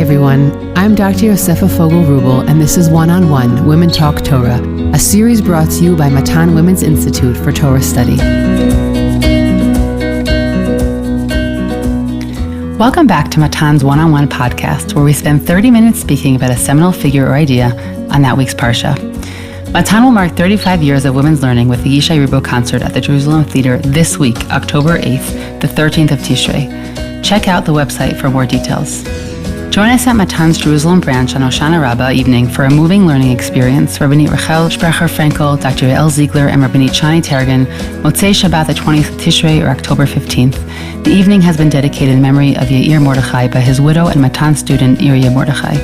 everyone. I'm Dr. Yosefa Fogel-Rubel, and this is One-on-One Women Talk Torah, a series brought to you by Matan Women's Institute for Torah Study. Welcome back to Matan's One-on-One podcast, where we spend 30 minutes speaking about a seminal figure or idea on that week's Parsha. Matan will mark 35 years of women's learning with the Yishai Ribo concert at the Jerusalem Theater this week, October 8th, the 13th of Tishrei. Check out the website for more details. Join us at Matan's Jerusalem branch on Hoshana Rabbah evening for a moving learning experience. Rabbanit Rachel Sprecher-Frankel, Dr. Yael Ziegler, and Rabbanit Shani Targin, Motzei Shabbat the 20th of Tishrei or October 15th. The evening has been dedicated in memory of Yair Mordechai by his widow and Matan student, Iria Mordechai.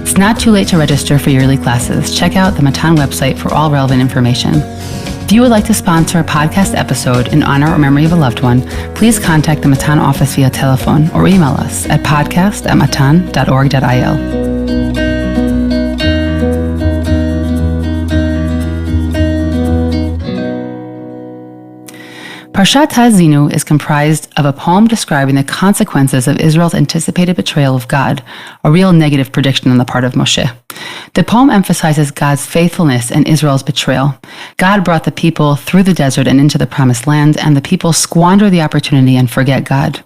It's not too late to register for yearly classes. Check out the Matan website for all relevant information. If you would like to sponsor a podcast episode in honor or memory of a loved one, please contact the Matan office via telephone or email us at podcast@matan.org.il. Parshat Ha'azinu is comprised of a poem describing the consequences of Israel's anticipated betrayal of God, a real negative prediction on the part of Moshe. The poem emphasizes God's faithfulness and Israel's betrayal. God brought the people through the desert and into the promised land, and the people squander the opportunity and forget God.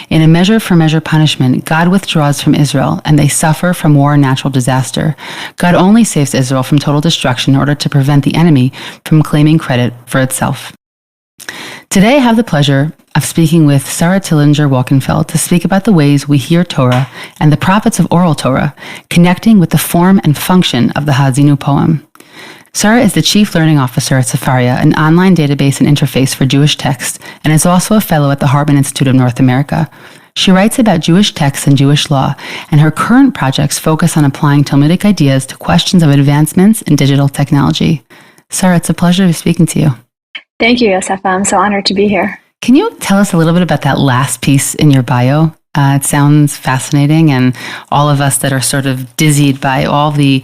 In a measure-for-measure punishment, God withdraws from Israel, and they suffer from war and natural disaster. God only saves Israel from total destruction in order to prevent the enemy from claiming credit for itself. Today, I have the pleasure of speaking with Sara Tillinger Wolkenfeld to speak about the ways we hear Torah and the prophets of oral Torah, connecting with the form and function of the Ha'azinu poem. Sara is the Chief Learning Officer at Sefaria, an online database and interface for Jewish text, and is also a fellow at the Hartman Institute of North America. She writes about Jewish texts and Jewish law, and her current projects focus on applying Talmudic ideas to questions of advancements in digital technology. Sara, it's a pleasure speaking to you. Thank you, Yosefa. I'm so honored to be here. Can you tell us a little bit about that last piece in your bio? It sounds fascinating, and all of us that are sort of dizzied by all the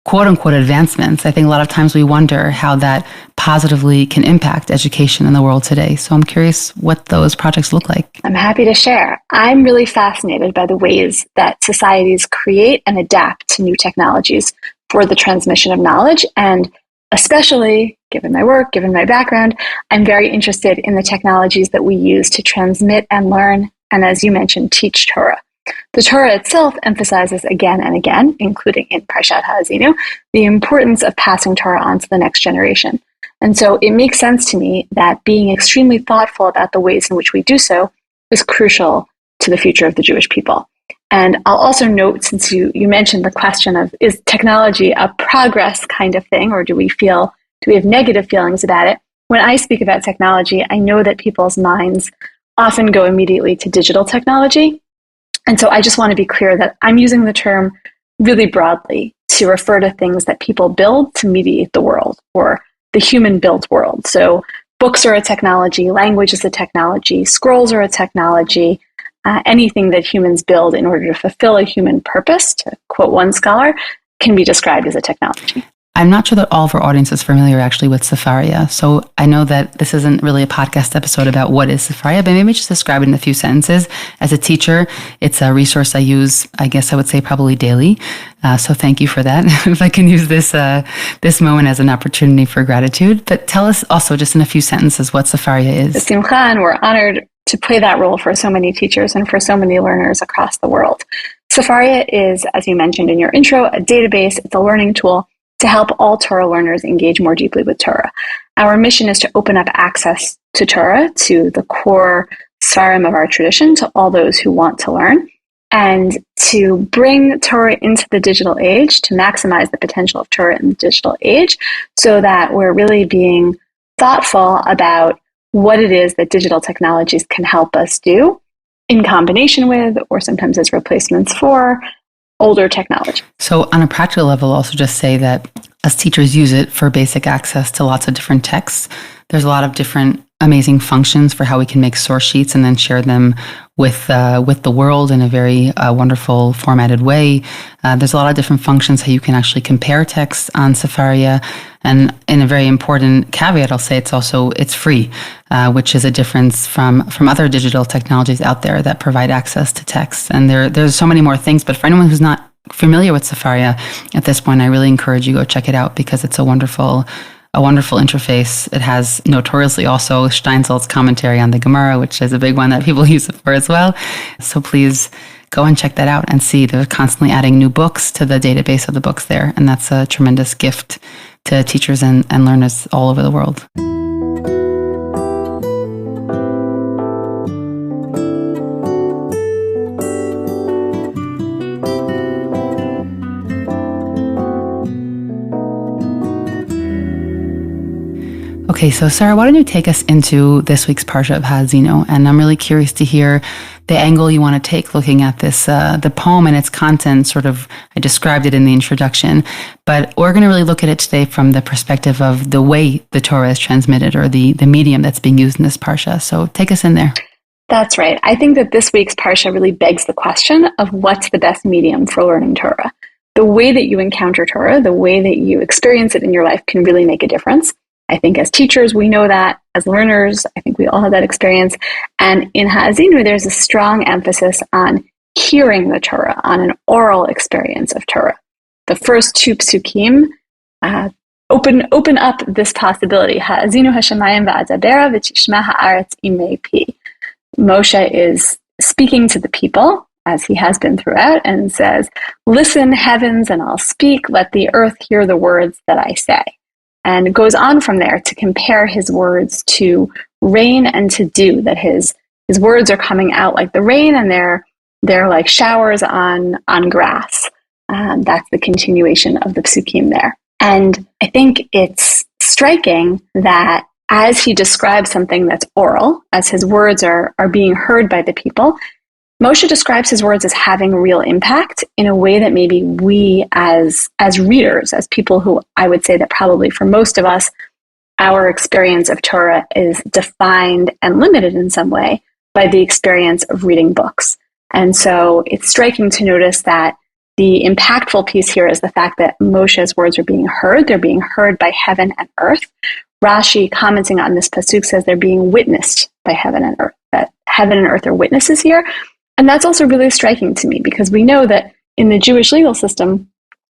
quote-unquote advancements, I think a lot of times we wonder how that positively can impact education in the world today. So I'm curious what those projects look like. I'm happy to share. I'm really fascinated by the ways that societies create and adapt to new technologies for the transmission of knowledge, and especially, given my work, given my background, I'm very interested in the technologies that we use to transmit and learn, and as you mentioned, teach Torah. The Torah itself emphasizes again and again, including in Parshat Ha'azinu, the importance of passing Torah on to the next generation. And so it makes sense to me that being extremely thoughtful about the ways in which we do so is crucial to the future of the Jewish people. And I'll also note, since you mentioned the question of, is technology a progress kind of thing, or do we have negative feelings about it? When I speak about technology, I know that people's minds often go immediately to digital technology. And so I just want to be clear that I'm using the term really broadly to refer to things that people build to mediate the world, or the human-built world. So books are a technology, language is a technology, scrolls are a technology. Anything that humans build in order to fulfill a human purpose, to quote one scholar, can be described as a technology. I'm not sure that all of our audience is familiar actually with Sefaria. So I know that this isn't really a podcast episode about what is Sefaria, but maybe just describe it in a few sentences. As a teacher, it's a resource I use, I guess I would say probably daily. So thank you for that. If I can use this moment as an opportunity for gratitude. But tell us also just in a few sentences what Sefaria is. B'simcha, and we're honored to play that role for so many teachers and for so many learners across the world. Sefaria is, as you mentioned in your intro, a database. It's a learning tool to help all Torah learners engage more deeply with Torah. Our mission is to open up access to Torah, to the core Sfarim of our tradition, to all those who want to learn, and to bring Torah into the digital age, to maximize the potential of Torah in the digital age, so that we're really being thoughtful about what it is that digital technologies can help us do in combination with, or sometimes as replacements for, older technology. So on a practical level, also just say that as teachers use it for basic access to lots of different texts, there's a lot of different amazing functions for how we can make source sheets and then share them with the world in a very wonderful formatted way. There's a lot of different functions how you can actually compare texts on Sefaria. And in a very important caveat, I'll say it's free, which is a difference from other digital technologies out there that provide access to text. And there's so many more things, but for anyone who's not familiar with Sefaria at this point, I really encourage you to go check it out because it's a wonderful interface. It has notoriously also Steinsaltz's commentary on the Gemara, which is a big one that people use it for as well. So please go and check that out and see. They're constantly adding new books to the database of the books there. And that's a tremendous gift to teachers and learners all over the world. Okay, so Sara, why don't you take us into this week's Parsha of Ha'azinu? And I'm really curious to hear the angle you want to take looking at this, the poem and its content. Sort of, I described it in the introduction, but we're going to really look at it today from the perspective of the way the Torah is transmitted, or the medium that's being used in this Parsha. So take us in there. That's right. I think that this week's Parsha really begs the question of what's the best medium for learning Torah. The way that you encounter Torah, the way that you experience it in your life can really make a difference. I think as teachers, we know that. As learners, I think we all have that experience. And in Ha'azinu, there's a strong emphasis on hearing the Torah, on an oral experience of Torah. The first two psukim open up this possibility. Ha'azinu hashamayim va'adabera v'tishma ha'aretz imei pi. Moshe is speaking to the people, as he has been throughout, and says, "Listen, heavens, and I'll speak. Let the earth hear the words that I say." And it goes on from there to compare his words to rain and to dew, that his words are coming out like the rain, and they're like showers on grass. That's the continuation of the psukim there. And I think it's striking that as he describes something that's oral, as his words are being heard by the people, Moshe describes his words as having real impact in a way that maybe we as readers, as people who I would say that probably for most of us, our experience of Torah is defined and limited in some way by the experience of reading books. And so it's striking to notice that the impactful piece here is the fact that Moshe's words are being heard. They're being heard by heaven and earth. Rashi, commenting on this pasuk, says they're being witnessed by heaven and earth, that heaven and earth are witnesses here. And that's also really striking to me because we know that in the Jewish legal system,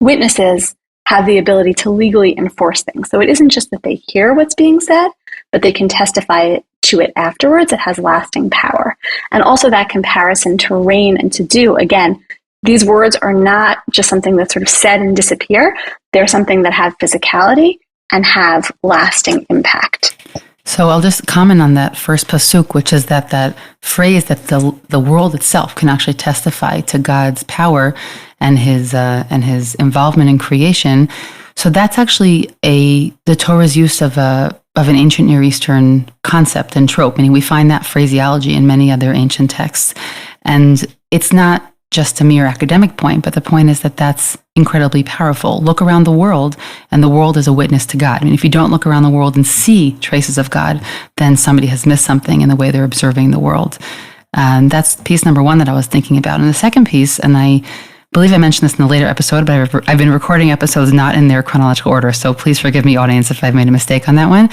witnesses have the ability to legally enforce things. So it isn't just that they hear what's being said, but they can testify to it afterwards. It has lasting power. And also that comparison to rain and to dew. Again, these words are not just something that's sort of said and disappear. They're something that have physicality and have lasting impact. So I'll just comment on that first pasuk, which is that phrase that the world itself can actually testify to God's power and his involvement in creation. So that's actually the Torah's use of an ancient Near Eastern concept and trope. Meaning we find that phraseology in many other ancient texts, and it's not just a mere academic point, but the point is that that's incredibly powerful. Look around the world, and the world is a witness to God. I mean, if you don't look around the world and see traces of God, then somebody has missed something in the way they're observing the world. And that's piece number one that I was thinking about. And the second piece, and I believe I mentioned this in a later episode, but I've been recording episodes not in their chronological order, so please forgive me, audience, if I've made a mistake on that one.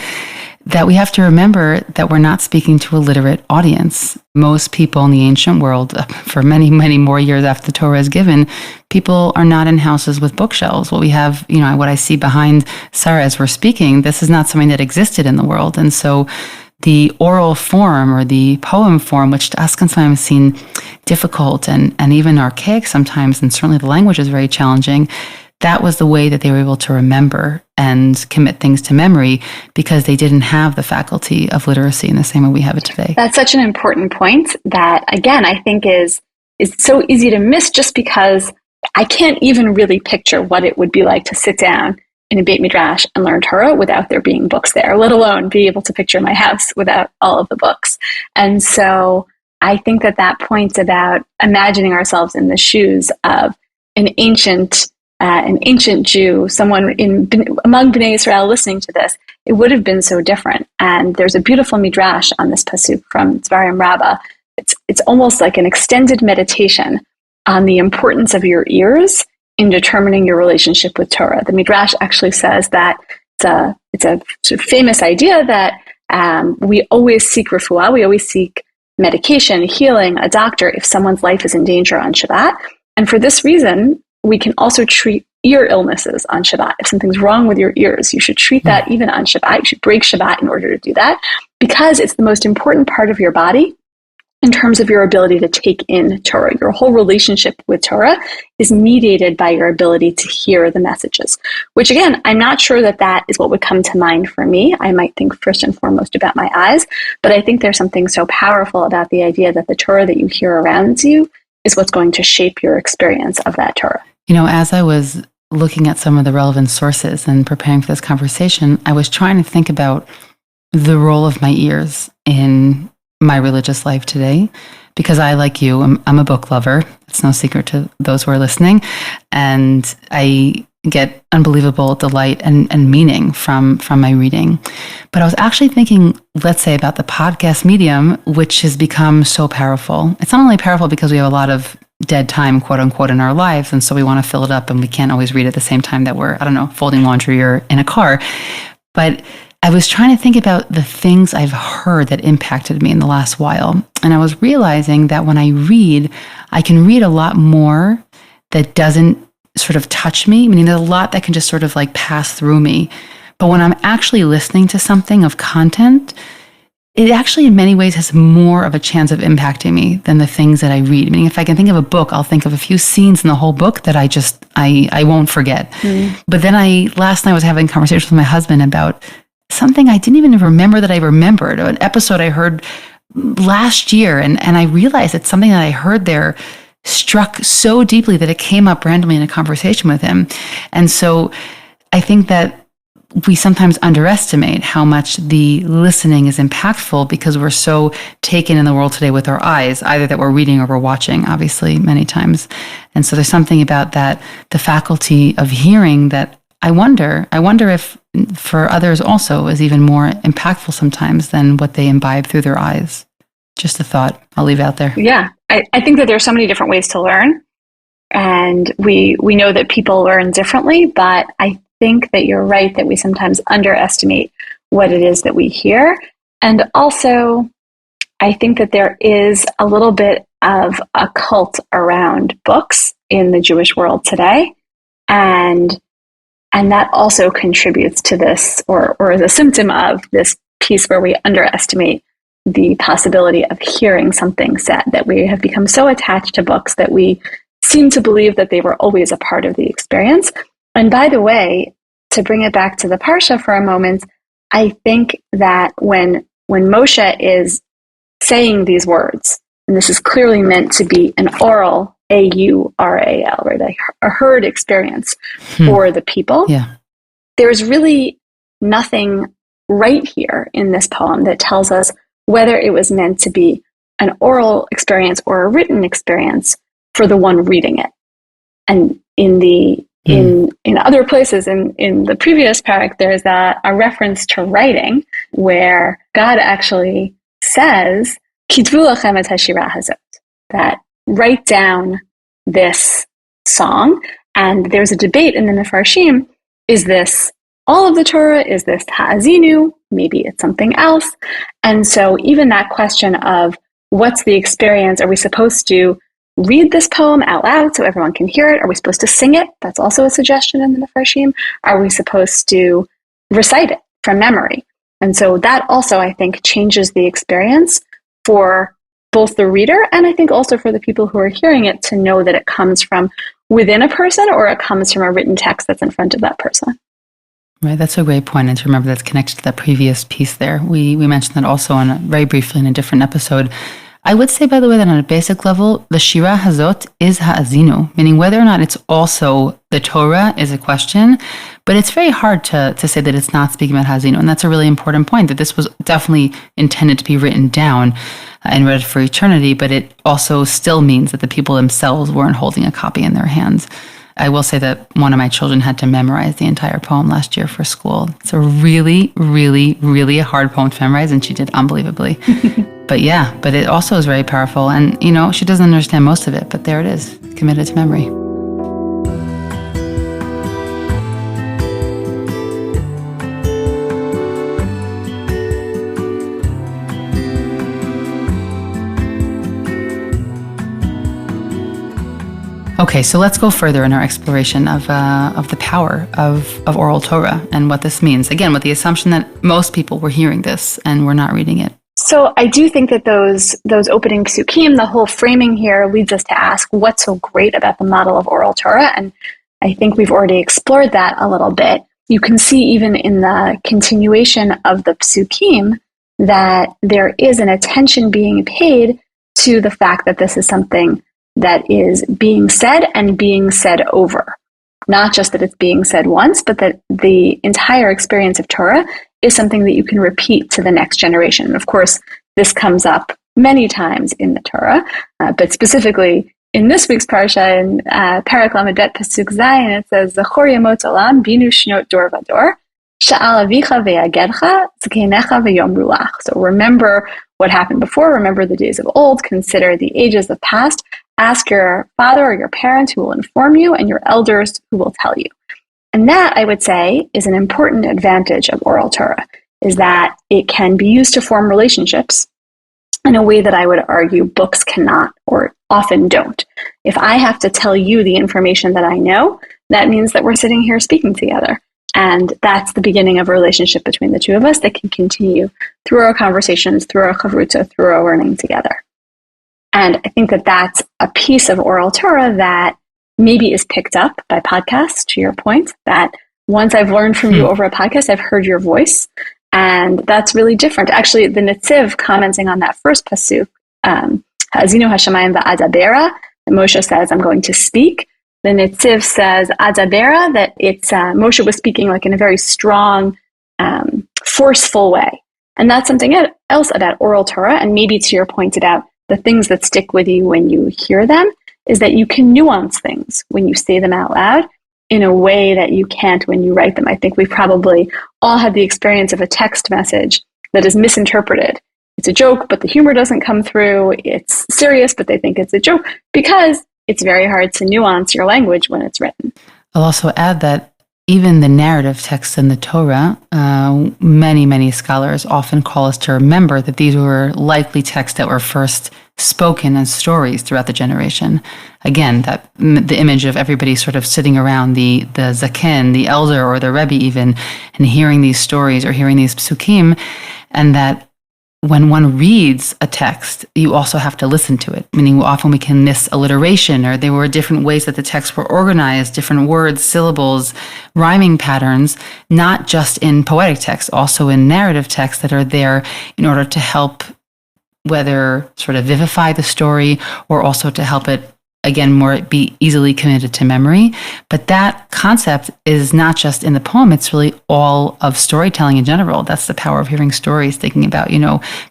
That we have to remember that we're not speaking to a literate audience. Most people in the ancient world, for many, many more years after the Torah is given, people are not in houses with bookshelves. What we have, what I see behind Sara as we're speaking, this is not something that existed in the world. And so the oral form or the poem form, which to us can sometimes seem difficult and even archaic sometimes, and certainly the language is very challenging, that was the way that they were able to remember and commit things to memory because they didn't have the faculty of literacy in the same way we have it today. That's such an important point that, again, I think is so easy to miss just because I can't even really picture what it would be like to sit down in a Beit Midrash and learn Torah without there being books there, let alone be able to picture my house without all of the books. And so I think that point about imagining ourselves in the shoes of an ancient Jew, someone among Bnei Israel listening to this, it would have been so different. And there's a beautiful midrash on this pasuk from Sefaria Rabbah. It's almost like an extended meditation on the importance of your ears in determining your relationship with Torah. The midrash actually says that it's a sort of famous idea that we always seek refuah, we always seek medication, healing, a doctor if someone's life is in danger on Shabbat. And for this reason, we can also treat ear illnesses on Shabbat. If something's wrong with your ears, you should treat that even on Shabbat. You should break Shabbat in order to do that, because it's the most important part of your body in terms of your ability to take in Torah. Your whole relationship with Torah is mediated by your ability to hear the messages, which again, I'm not sure that that is what would come to mind for me. I might think first and foremost about my eyes, but I think there's something so powerful about the idea that the Torah that you hear around you is what's going to shape your experience of that Torah. You know, as I was looking at some of the relevant sources and preparing for this conversation, I was trying to think about the role of my ears in my religious life today, because I, like you, I'm a book lover. It's no secret to those who are listening. And I get unbelievable delight and meaning from my reading. But I was actually thinking, let's say, about the podcast medium, which has become so powerful. It's not only powerful because we have a lot of dead time, quote unquote, in our lives. And so we want to fill it up and we can't always read at the same time that we're, folding laundry or in a car. But I was trying to think about the things I've heard that impacted me in the last while. And I was realizing that when I read, I can read a lot more that doesn't sort of touch me. Meaning there's a lot that can just sort of like pass through me. But when I'm actually listening to something of content, it actually in many ways has more of a chance of impacting me than the things that I read. Meaning if I can think of a book, I'll think of a few scenes in the whole book that I won't forget. But then last night I was having a conversation with my husband about something I didn't even remember that I remembered, or an episode I heard last year. And I realized it's something that I heard there struck so deeply that it came up randomly in a conversation with him. And so I think that we sometimes underestimate how much the listening is impactful because we're so taken in the world today with our eyes, either that we're reading or we're watching, obviously, many times. And so there's something about that, the faculty of hearing, that I wonder if for others also is even more impactful sometimes than what they imbibe through their eyes. Just a thought I'll leave out there. Yeah, I think that there's so many different ways to learn. And we know that people learn differently, but I think that you're right that we sometimes underestimate what it is that we hear. And also, I think that there is a little bit of a cult around books in the Jewish world today. And that also contributes to this, or is a symptom of this piece where we underestimate the possibility of hearing something said, that we have become so attached to books that we seem to believe that they were always a part of the experience. And by the way, to bring it back to the Parsha for a moment, I think that when Moshe is saying these words, and this is clearly meant to be an oral, A-U-R-A-L, right? A heard experience for the people. Yeah. There's really nothing right here in this poem that tells us whether it was meant to be an oral experience or a written experience for the one reading it. And in other places in the previous parak, there's a reference to writing where God actually says, Kitvu lachem et hashira hazot, that write down this song. And there's a debate in the Mefarshim, is this all of the Torah? Is this Ha'azinu? Maybe it's something else. And so even that question of what's the experience? Are we supposed to read this poem out loud so everyone can hear it? Are we supposed to sing it? That's also a suggestion in the Mefarshim. Are we supposed to recite it from memory? And so that also, I think, changes the experience for both the reader and I think also for the people who are hearing it to know that it comes from within a person or it comes from a written text that's in front of that person. Right, that's a great point. And to remember that's connected to that previous piece there. We mentioned that also very briefly in a different episode. I would say, by the way, that on a basic level, the Shira Hazot is Ha'azinu, meaning whether or not it's also the Torah is a question, but it's very hard to say that it's not speaking about Ha'azinu. And that's a really important point, that this was definitely intended to be written down and read for eternity, but it also still means that the people themselves weren't holding a copy in their hands. I will say that one of my children had to memorize the entire poem last year for school. It's a really, really, really hard poem to memorize, and she did unbelievably. But it also is very powerful. And, she doesn't understand most of it, but there it is, committed to memory. Okay, so let's go further in our exploration of the power of oral Torah and what this means. Again, with the assumption that most people were hearing this and were not reading it. So I do think that those opening psukim, the whole framing here leads us to ask what's so great about the model of oral Torah, and I think we've already explored that a little bit. You can see even in the continuation of the psukim that there is an attention being paid to the fact that this is something that is being said and being said over. Not just that it's being said once, but that the entire experience of Torah is something that you can repeat to the next generation. And of course, this comes up many times in the Torah, but specifically in this week's Parsha, in Parak Lamedet Pasuk Zayin, it says, Zachor yamot olam binu shnot dor vador, sha'al avicha ve'yagedcha, zkenecha ve'yomru lach. So remember what happened before, remember the days of old, consider the ages of past, ask your father or your parents who will inform you, and your elders who will tell you. And that, I would say, is an important advantage of oral Torah, is that it can be used to form relationships in a way that I would argue books cannot or often don't. If I have to tell you the information that I know, that means that we're sitting here speaking together. And that's the beginning of a relationship between the two of us that can continue through our conversations, through our chavruta, through our learning together. And I think that that's a piece of oral Torah that maybe is picked up by podcasts, to your point, that once I've learned from you over a podcast, I've heard your voice. And that's really different. Actually, the Netziv, commenting on that first pasuk, Ha'azinu hashamayim va'adabera, Moshe says, I'm going to speak. The Netziv says, adabera, that it's Moshe was speaking like in a very strong, forceful way. And that's something else about oral Torah, and maybe to your point about the things that stick with you when you hear them, is that you can nuance things when you say them out loud in a way that you can't when you write them. I think we've probably all had the experience of a text message that is misinterpreted. It's a joke, but the humor doesn't come through. It's serious, but they think it's a joke, because it's very hard to nuance your language when it's written. I'll also add that even the narrative texts in the Torah, many, many scholars often call us to remember that these were likely texts that were first spoken as stories throughout the generation. Again, that the image of everybody sort of sitting around the zaken, the elder or the rebbe even, and hearing these stories or hearing these psukim, and that when one reads a text, you also have to listen to it, meaning often we can miss alliteration, or there were different ways that the texts were organized, different words, syllables, rhyming patterns, not just in poetic texts, also in narrative texts that are there in order to help whether sort of vivify the story or also to help it, again, more be easily committed to memory. But that concept is not just in the poem, it's really all of storytelling in general. That's the power of hearing stories, thinking about,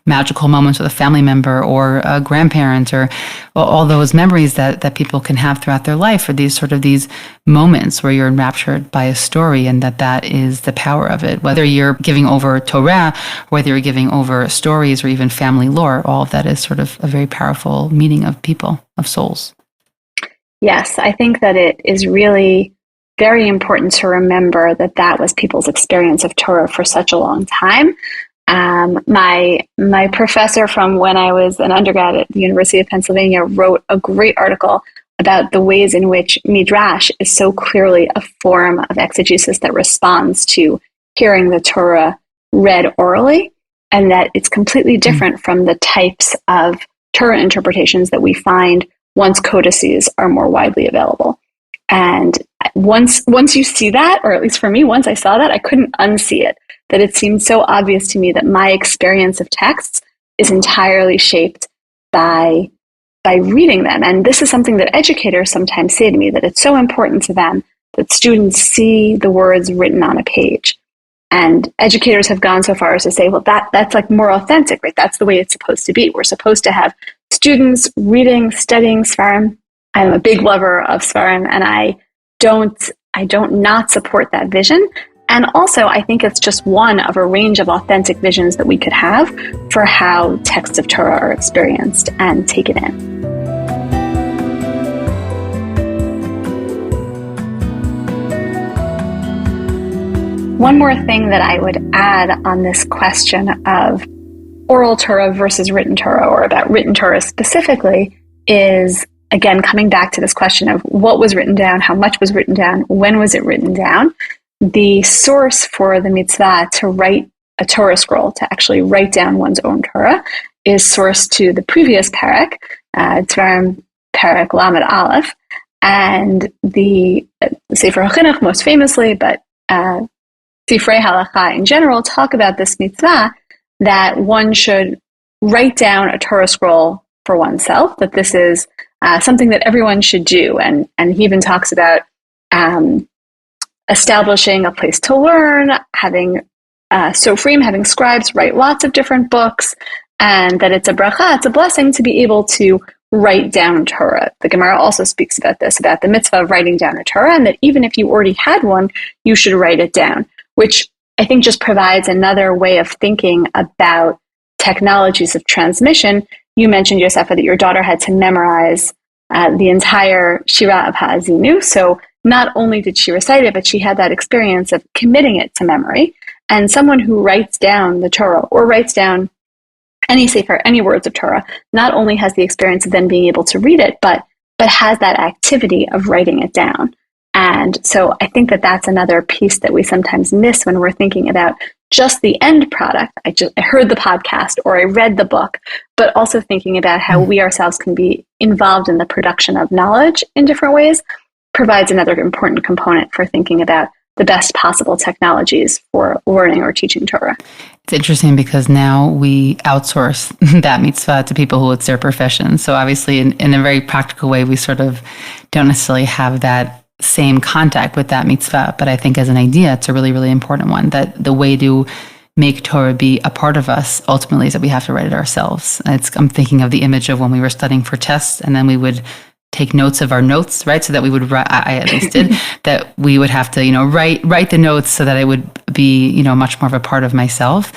magical moments with a family member or a grandparent, or all those memories that people can have throughout their life, or these moments where you're enraptured by a story, and that is the power of it. Whether you're giving over Torah, whether you're giving over stories or even family lore, all of that is sort of a very powerful meeting of people, of souls. Yes, I think that it is really very important to remember that was people's experience of Torah for such a long time. My professor from when I was an undergrad at the University of Pennsylvania wrote a great article about the ways in which Midrash is so clearly a form of exegesis that responds to hearing the Torah read orally, and that it's completely different from the types of Torah interpretations that we find once codices are more widely available. And once you see that, or at least for me, once I saw that, I couldn't unsee it, that it seemed so obvious to me that my experience of texts is entirely shaped by reading them. And this is something that educators sometimes say to me, that it's so important to them that students see the words written on a page. And educators have gone so far as to say, well, that's like more authentic, right? That's the way it's supposed to be. We're supposed to have students reading, studying Sefarim. I'm a big lover of Sefarim, and I don't not support that vision. And also, I think it's just one of a range of authentic visions that we could have for how texts of Torah are experienced and taken in. One more thing that I would add on this question of oral Torah versus written Torah, or about written Torah specifically, is, again, coming back to this question of what was written down, how much was written down, when was it written down. The source for the mitzvah to write a Torah scroll, to actually write down one's own Torah, is sourced to the previous parak, Dvarim parak Lamed Aleph, and the Sefer HaChinuch most famously, but Sifrei Halacha in general talk about this mitzvah, that one should write down a Torah scroll for oneself, that this is something that everyone should do. And he even talks about establishing a place to learn, having sofrim, having scribes write lots of different books, and that it's a bracha, it's a blessing to be able to write down Torah. The Gemara also speaks about this, about the mitzvah of writing down a Torah, and that even if you already had one, you should write it down, which I think just provides another way of thinking about technologies of transmission. You mentioned, Yosefa, that your daughter had to memorize the entire Shira of Ha'azinu. So not only did she recite it, but she had that experience of committing it to memory. And someone who writes down the Torah or writes down any sefer, any words of Torah, not only has the experience of then being able to read it, but has that activity of writing it down. And so I think that that's another piece that we sometimes miss when we're thinking about just the end product. I heard the podcast or I read the book, but also thinking about how we ourselves can be involved in the production of knowledge in different ways provides another important component for thinking about the best possible technologies for learning or teaching Torah. It's interesting because now we outsource that mitzvah to people who it's their profession. So obviously in a very practical way, we sort of don't necessarily have that same contact with that mitzvah. But I think as an idea, it's a really, really important one, that the way to make Torah be a part of us ultimately is that we have to write it ourselves. I'm thinking of the image of when we were studying for tests, and then we would take notes of our notes, right? So that we would write, I at least did, that we would have to, write the notes so that it would be, much more of a part of myself.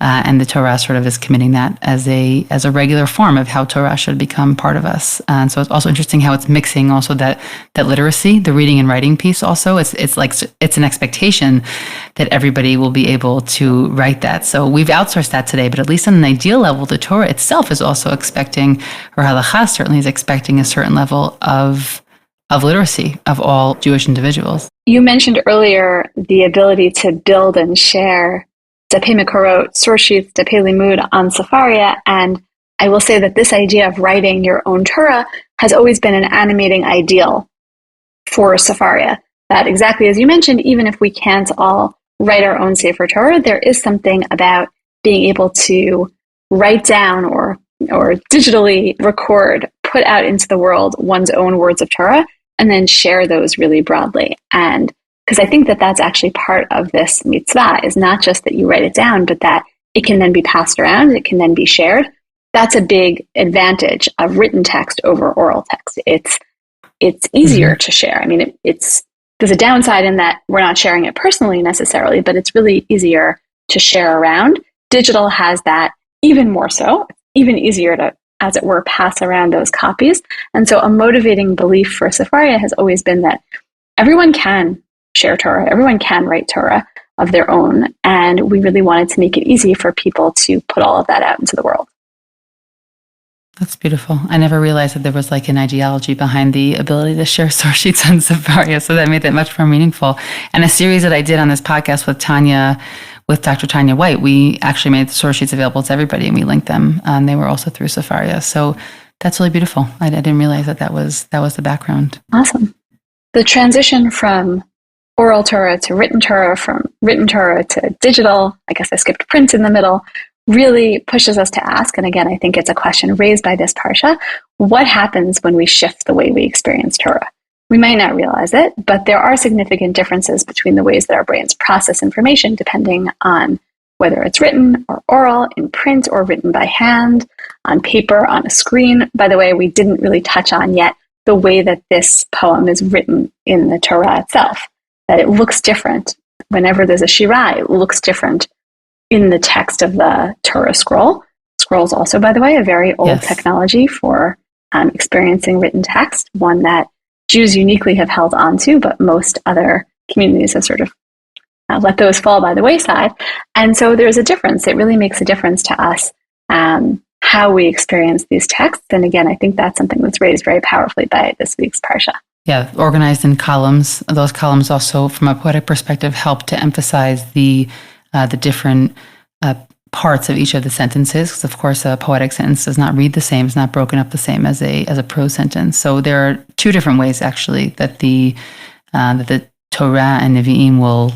And the Torah sort of is committing that as a regular form of how Torah should become part of us. And so it's also interesting how it's mixing also that literacy, the reading and writing piece also. It's like, it's an expectation that everybody will be able to write that. So we've outsourced that today, but at least on an ideal level, the Torah itself is also expecting, or Halakha certainly is expecting, a certain level of literacy of all Jewish individuals. You mentioned earlier the ability to build and share Dapei Mekorot, source sheets, Dapei Limud on Sefaria, and I will say that this idea of writing your own Torah has always been an animating ideal for Sefaria. That exactly as you mentioned, even if we can't all write our own Sefer Torah, there is something about being able to write down or digitally record, put out into the world one's own words of Torah, and then share those really broadly. And because I think that that's actually part of this mitzvah, is not just that you write it down, but that it can then be passed around, it can then be shared. That's a big advantage of written text over oral text. It's easier to share. I mean, there's a downside in that we're not sharing it personally necessarily, but it's really easier to share around. Digital has that even more so, even easier to, as it were, pass around those copies. And so a motivating belief for Sefaria has always been that everyone can share Torah, everyone can write Torah of their own, and we really wanted to make it easy for people to put all of that out into the world. That's beautiful. I never realized that there was like an ideology behind the ability to share source sheets on Sefaria, so that made that much more meaningful. And a series that I did on this podcast with Dr. Tanya White, we actually made the source sheets available to everybody, and we linked them, and they were also through Sefaria. So that's really beautiful. I didn't realize that was the background. Awesome. The transition from oral Torah to written Torah, from written Torah to digital, I guess I skipped print in the middle, really pushes us to ask, and again, I think it's a question raised by this Parsha, what happens when we shift the way we experience Torah? We might not realize it, but there are significant differences between the ways that our brains process information depending on whether it's written or oral, in print or written by hand, on paper, on a screen. By the way, we didn't really touch on yet the way that this poem is written in the Torah itself, that it looks different. Whenever there's a shirah, it looks different in the text of the Torah scroll. Scrolls also, by the way, a very old technology for experiencing written text, one that Jews uniquely have held onto, but most other communities have sort of let those fall by the wayside. And so there's a difference. It really makes a difference to us how we experience these texts. And again, I think that's something that's raised very powerfully by this week's Parsha. Yeah, organized in columns. Those columns also, from a poetic perspective, help to emphasize the different parts of each of the sentences. Because of course, a poetic sentence does not read the same; it's not broken up the same as a prose sentence. So there are two different ways, actually, that the Torah and Nevi'im will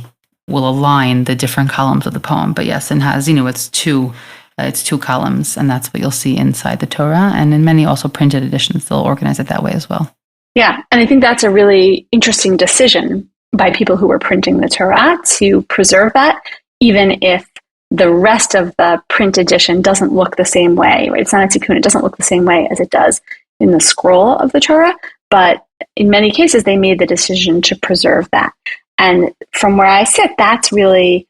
align the different columns of the poem. But yes, and has it's two columns, and that's what you'll see inside the Torah. And in many also printed editions, they'll organize it that way as well. Yeah, and I think that's a really interesting decision by people who were printing the Torah to preserve that, even if the rest of the print edition doesn't look the same way. Right? It's not a tikkun; it doesn't look the same way as it does in the scroll of the Torah. But in many cases, they made the decision to preserve that. And from where I sit, that's really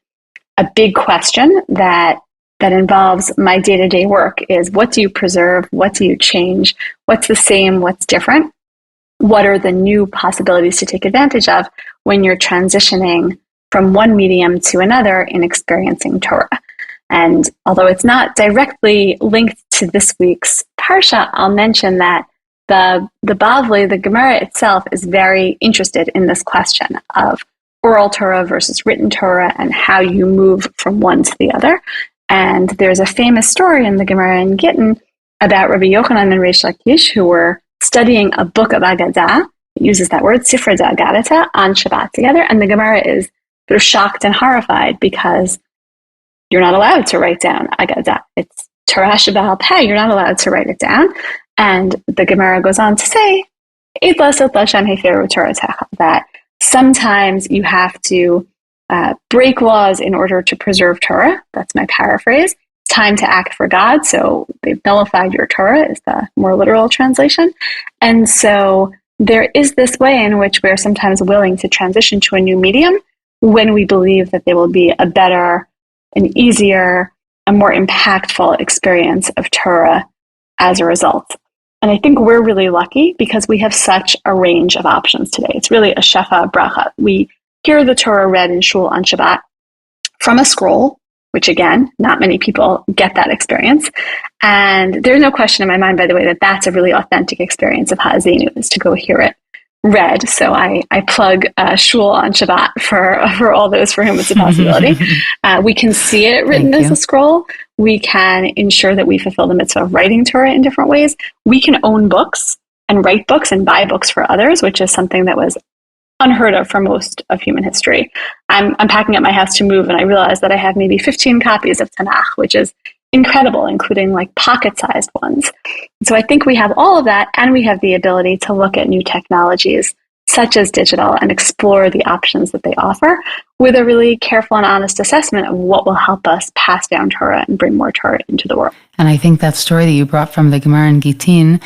a big question that involves my day-to-day work is what do you preserve? What do you change? What's the same? What's different? What are the new possibilities to take advantage of when you're transitioning from one medium to another in experiencing Torah? And although it's not directly linked to this week's Parsha, I'll mention that the Bavli, the Gemara itself, is very interested in this question of oral Torah versus written Torah and how you move from one to the other. And there's a famous story in the Gemara in Gittin about Rabbi Yochanan and Reish Lakish, who were studying a book of Agadah. It uses that word, Sifra Agadata, on Shabbat together. And the Gemara is sort of shocked and horrified because you're not allowed to write down Agadah. It's Torah Sheba'al Peh. You're not allowed to write it down. And the Gemara goes on to say, that sometimes you have to break laws in order to preserve Torah. That's my paraphrase. It's time to act for God. So they've nullified your Torah is the more literal translation. And so there is this way in which we're sometimes willing to transition to a new medium when we believe that there will be a better, an easier, a more impactful experience of Torah as a result. And I think we're really lucky because we have such a range of options today. It's really a shefa bracha. We hear the Torah read in shul on Shabbat from a scroll, which again, not many people get that experience. And there's no question in my mind, by the way, that that's a really authentic experience of Ha'azinu, is to go hear it read. So I plug shul on Shabbat for all those for whom it's a possibility. We can see it written as a scroll. We can ensure that we fulfill the mitzvah of writing Torah in different ways. We can own books and write books and buy books for others, which is something that was unheard of for most of human history. I'm packing up my house to move, and I realized that I have maybe 15 copies of Tanakh, which is incredible, including like pocket-sized ones. So I think we have all of that, and we have the ability to look at new technologies such as digital and explore the options that they offer with a really careful and honest assessment of what will help us pass down Torah and bring more Torah into the world. And I think that story that you brought from the Gemara in Gittin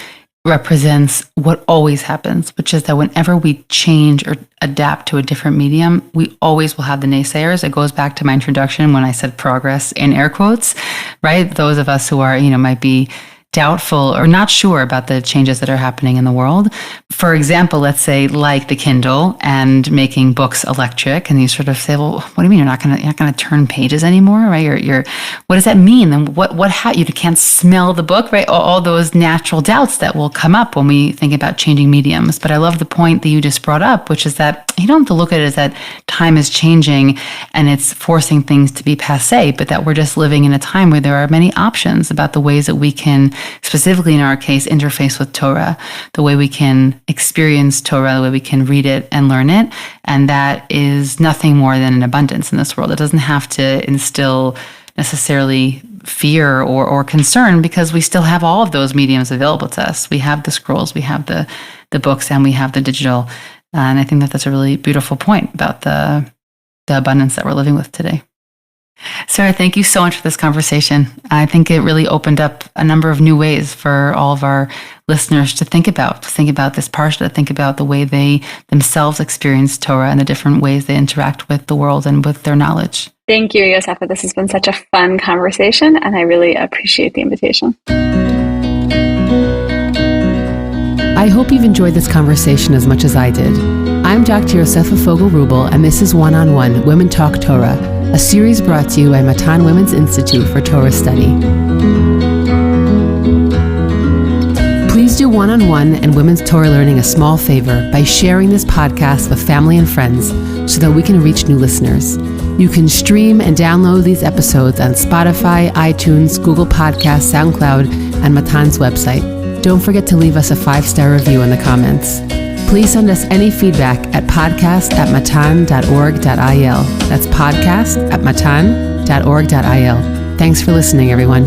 represents what always happens, which is that whenever we change or adapt to a different medium, we always will have the naysayers. It goes back to my introduction when I said progress in air quotes, right? Those of us who are, might be doubtful or not sure about the changes that are happening in the world. For example, let's say like the Kindle and making books electric, and you sort of say, well, what do you mean you're not going to turn pages anymore, right? You're what does that mean? And how you can't smell the book, right? All those natural doubts that will come up when we think about changing mediums. But I love the point that you just brought up, which is that you don't have to look at it as that time is changing and it's forcing things to be passé, but that we're just living in a time where there are many options about the ways that we can, specifically in our case, interface with Torah, the way we can experience Torah, the way we can read it and learn it. And that is nothing more than an abundance in this world. It doesn't have to instill necessarily fear or concern, because we still have all of those mediums available to us. We have the scrolls, we have the books, and we have the digital. And I think that that's a really beautiful point about the abundance that we're living with today. Sarah, thank you so much for this conversation. I think it really opened up a number of new ways for all of our listeners to think about this parsha, to think about the way they themselves experience Torah and the different ways they interact with the world and with their knowledge. Thank you, Yosefa. This has been such a fun conversation, and I really appreciate the invitation. I hope you've enjoyed this conversation as much as I did. I'm Dr. Yosefa Fogel-Rubel, and this is One-on-One Women Talk Torah, a series brought to you by Matan Women's Institute for Torah Study. Please do One-on-One and Women's Torah Learning a small favor by sharing this podcast with family and friends so that we can reach new listeners. You can stream and download these episodes on Spotify, iTunes, Google Podcasts, SoundCloud, and Matan's website. Don't forget to leave us a 5-star review in the comments. Please send us any feedback at podcast@matan.org.il. That's podcast@matan.org.il. Thanks for listening, everyone.